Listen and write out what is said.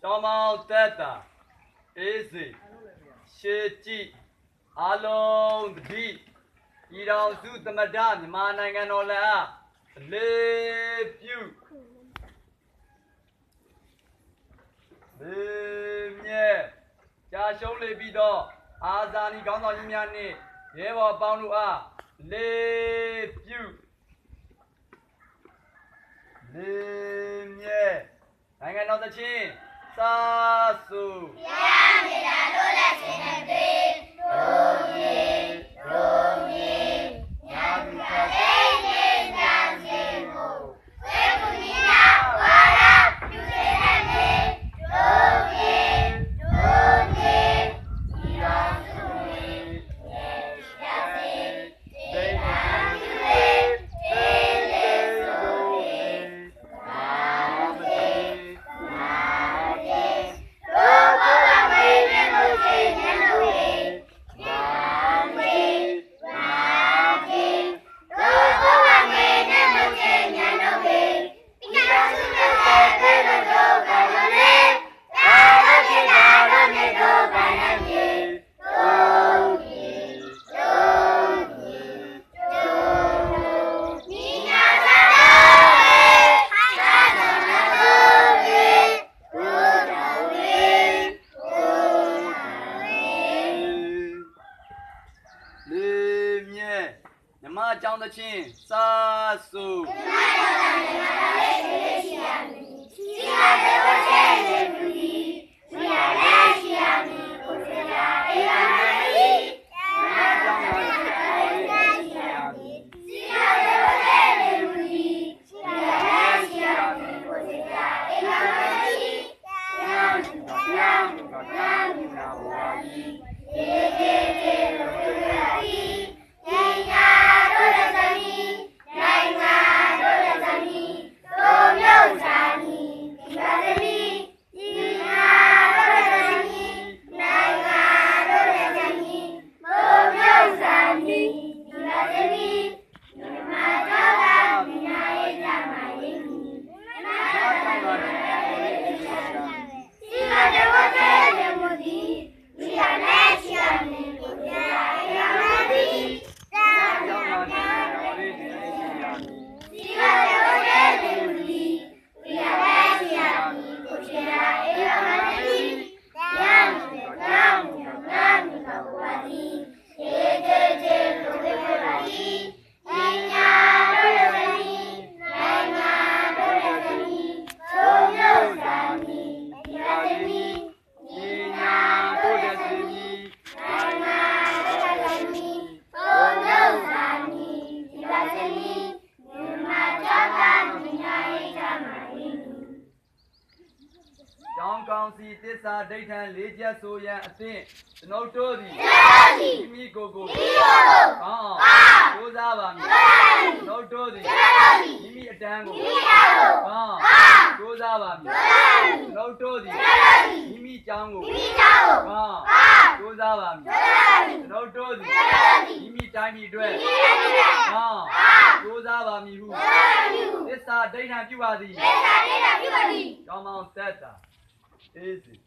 ကျောင်းမောင်တက်တာအေးစီရှေကြည့်အလုံးတတိဤတော်စုသမဒမြန်မာနိုင်ငံတော်လည်းအားအလေးပြုမြဲကြာရှုံးလေပြီးတော့အာဇာနည်ခေါင်းဆောင်ကြီးများနှင့်ရဲဘော်ပေါင်းတို့အားလေးပြုမြဲနိုင်ငံတော်သချင်းစာစုရနေတာလို့လက်ရှင်နဲ့တွေ့တို့မြေညာသူခတ်သိနေညာစီကိုဝေကူနီနာဝါရပြုစေတဲ့မြေတို့မြေဒီတော်စုမြေရာစီဒေနာယူလေဒေတို့မြေမာမတိမြမအကြောင်းသချင်းစာစုမြမအကြောင်းသချင်းစာစုရှိရတဲ့ဝတ်တဲ့လူကြီးရှိရတဲ့ရှိရမည်ကိုစရာအေးပါမည်မြမအကြောင်းသချင်းစာရှိရမည်ရှိရတဲ့ဝတ်တဲ့လူကြီးရှိရတဲ့ရှိရမည်ကိုစရာအေးပါမည်ညာဘဝကြီးရေလို့ပြောရည်ကျောင်းကောင်းစီတစ္ဆာဒိဋ္ဌံလေးချက်ဆိုရန်အသင့်ကျွန်ုပ်တို့သည်မိမိကိုယ်ကိုကောင်းအောင်ကြိုးစားပါမည်ကျွန်ုပ်တို့သည်မိမိအတန်းကိုကောင်းအောင်ကြိုးစားပါမည်ကျွန်ုပ်တို့သည်မိမိကျောင်းကိုကောင်းအောင်ကြိုးစားပါမည်ကျွန်ုပ်တို့သည်မိမိတိုင်းပြည်အတွက်ကောင်းအောင်ကြိုးစားပါမည်ဟုသစ္စာဒိဋ္ဌံပြုပါသည်ကျောင်းမောင်သက်တာEasy.